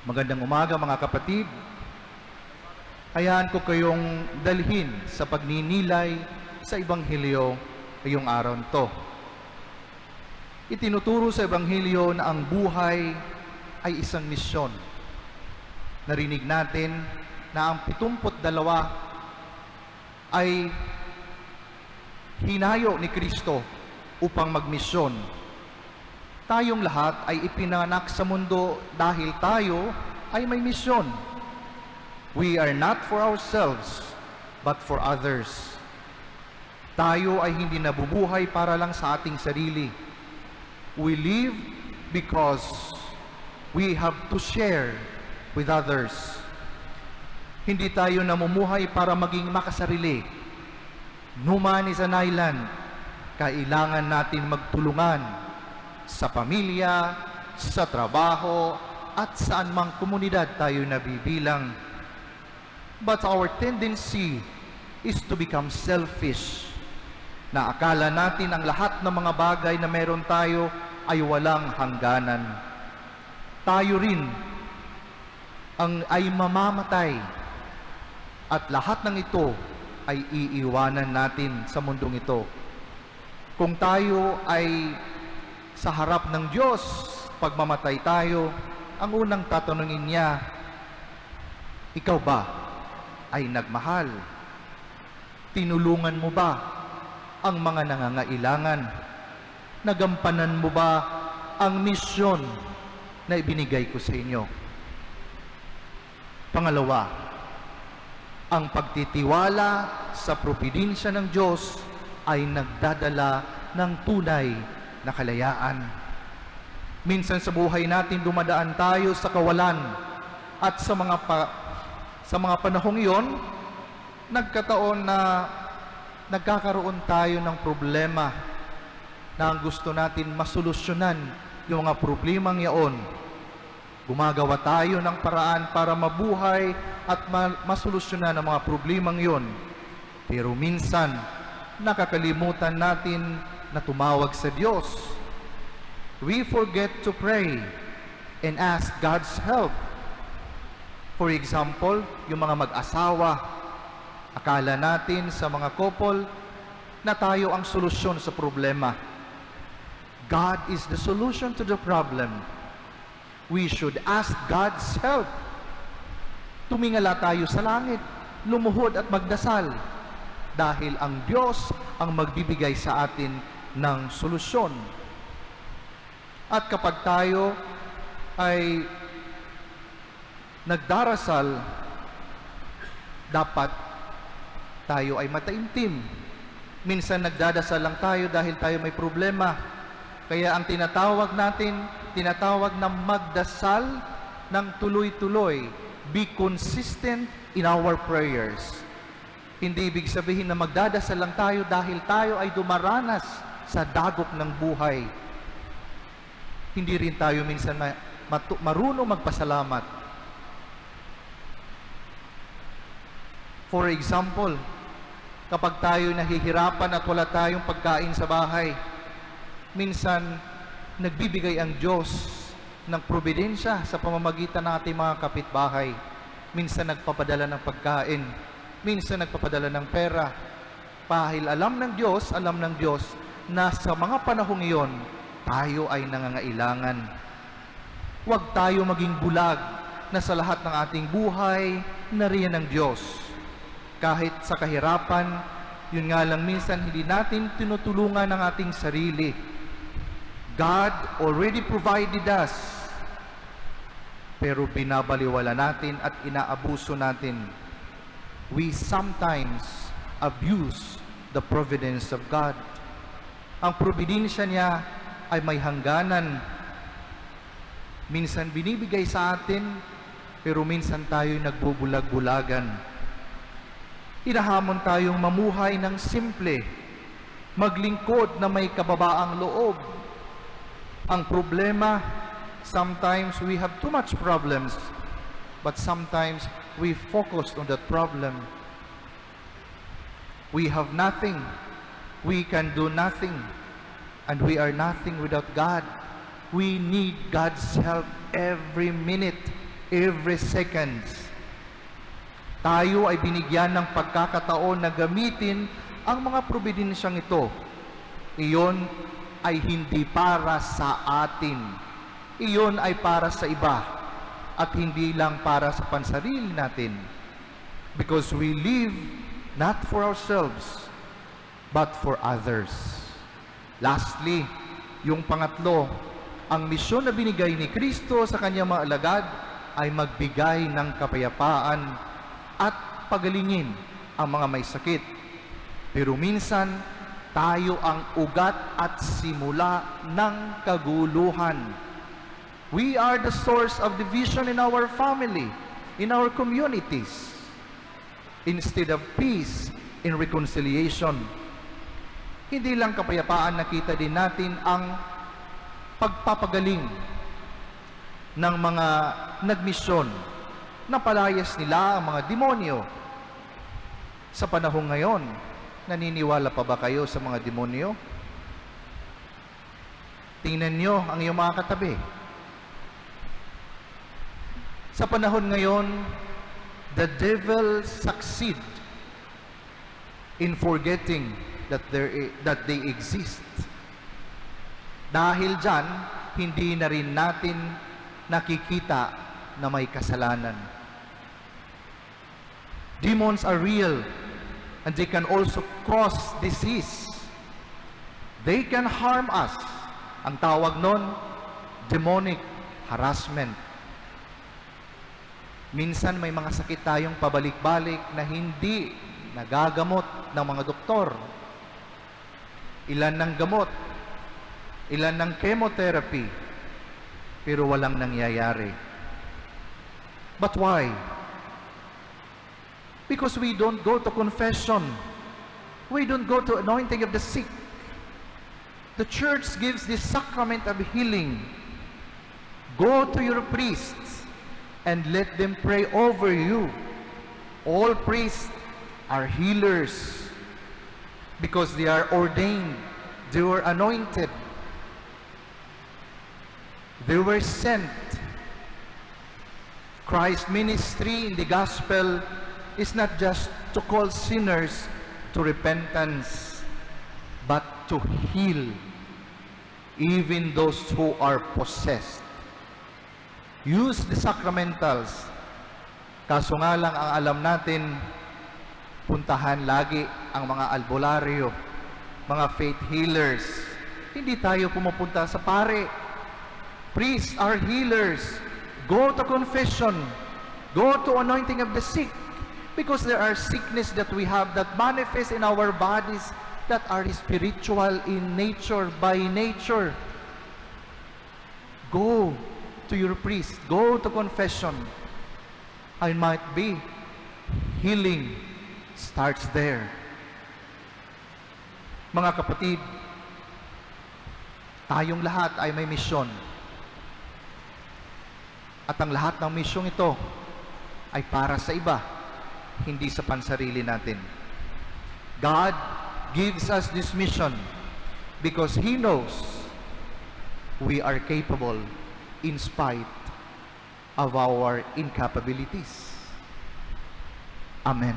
Magandang umaga mga kapatid. Hayaan ko kayong dalhin sa pagninilay sa Ebanghelyo ngayong araw to. Itinuturo sa Ebanghelyo na ang buhay ay isang misyon. Narinig natin na ang 72 ay hinayo ni Kristo upang magmisyon. Tayong lahat ay ipinanganak sa mundo dahil tayo ay may misyon. We are not for ourselves, but for others. Tayo ay hindi nabubuhay para lang sa ating sarili. We live because we have to share with others. Hindi tayo namumuhay para maging makasarili. No man is an island. Kailangan natin magtulungan sa pamilya, sa trabaho, at saan mang komunidad tayo nabibilang. But our tendency is to become selfish, na akala natin ang lahat ng mga bagay na meron tayo ay walang hangganan. Tayo rin ay mamamatay, at lahat ng ito ay iiwanan natin sa mundong ito. Kung tayo ay sa harap ng Diyos, pagmamatay tayo, ang unang tatanungin niya, ikaw ba ay nagmahal? Tinulungan mo ba ang mga nangangailangan? Nagampanan mo ba ang misyon na ibinigay ko sa inyo? Pangalawa, ang pagtitiwala sa propidensya ng Diyos ay nagdadala ng tunay na kalayaan. Minsan sa buhay natin dumadaan tayo sa kawalan, at sa mga panahong iyon, nagkataon na nagkakaroon tayo ng problema na ang gusto natin masolusyonan yung mga problemang yaon. Gumagawa tayo ng paraan para mabuhay at masolusyonan ang mga problemang yon. Pero minsan, nakakalimutan natin na tumawag sa Diyos. We forget to pray and ask God's help. For example, yung mga mag-asawa, akala natin sa mga couple na tayo ang solusyon sa problema. God is the solution to the problem. We should ask God's help. Tumingala tayo sa langit, lumuhod at magdasal, dahil ang Diyos ang magbibigay sa atin ng solusyon. At kapag tayo ay nagdarasal, dapat tayo ay mataimtim. Minsan nagdadasal lang tayo dahil tayo may problema. Kaya ang tinatawag na magdasal ng tuloy-tuloy. Be consistent in our prayers. Hindi ibig sabihin na magdadasal lang tayo dahil tayo ay dumaranas sa dagok ng buhay. Hindi rin tayo minsan marunong magpasalamat. For example, kapag tayo nahihirapan at wala tayong pagkain sa bahay, minsan nagbibigay ang Diyos ng providensya sa pamamagitan ng ating mga kapitbahay. Minsan nagpapadala ng pagkain, minsan nagpapadala ng pera. Dahil alam ng Diyos na sa mga panahong iyon, tayo ay nangangailangan. Huwag tayo maging bulag na sa lahat ng ating buhay, nariyan ng Diyos. Kahit sa kahirapan, yun nga lang minsan hindi natin tinutulungan ang ating sarili. God already provided us, pero binabaliwala natin at inaabuso natin. We sometimes abuse the providence of God. Ang providensya niya ay may hangganan. Minsan binibigay sa atin, pero minsan tayo'y nagbubulag-bulagan. Hinahamon tayong mamuhay ng simple, maglingkod na may kababaang loob. Ang problema, sometimes we have too much problems, but sometimes we focused on that problem. We have nothing. We can do nothing. And we are nothing without God. We need God's help every minute. every seconds. Tayo ay binigyan ng pagkakataon na gamitin ang mga probidensyang ito. Iyon ay hindi para sa atin. Iyon ay para sa iba at hindi lang para sa pansarili natin. Because we live not for ourselves, but for others. Lastly, yung pangatlo, ang misyon na binigay ni Kristo sa kanyang mga alagad ay magbigay ng kapayapaan at pagalingin ang mga may sakit. Pero minsan, tayo ang ugat at simula ng kaguluhan. We are the source of division in our family, in our communities, instead of peace and reconciliation. Hindi lang kapayapaan, nakita din natin ang pagpapagaling ng mga nagmisyon. Napalayas nila ang mga demonyo. Sa panahon ngayon, naniniwala pa ba kayo sa mga demonyo? Tingnan nyo ang iyong mga katabi. Sa panahon ngayon, the devil succeed in forgetting that they exist. Dahil dyan, hindi na rin natin nakikita na may kasalanan. Demons are real and they can also cause disease. They can harm us. Ang tawag nun, demonic harassment. Minsan may mga sakit tayong pabalik-balik na hindi nagagamot ng mga doktor. Ilan ng gamot, ilan ng chemotherapy, pero walang nangyayari. But why? Because we don't go to confession. We don't go to anointing of the sick. The church gives this sacrament of healing. Go to your priests and let them pray over you. All priests are healers because they are ordained. They were anointed. They were sent. Christ's ministry in the gospel is not just to call sinners to repentance, but to heal even those who are possessed. Use the sacramentals. Kaso nga lang, ang alam natin, puntahan lagi ang mga albularyo, mga faith healers. Hindi tayo pumupunta sa pare. Priests are healers. Go to confession. Go to anointing of the sick. Because there are sickness that we have that manifest in our bodies that are spiritual in nature, by nature. Go to your priest. Go to confession. I might be. Healing starts there. Mga kapatid, tayong lahat ay may misyon. At ang lahat ng misyong ito ay para sa iba, hindi sa pansarili natin. God gives us this mission because He knows we are capable in spite of our incapabilities. Amen.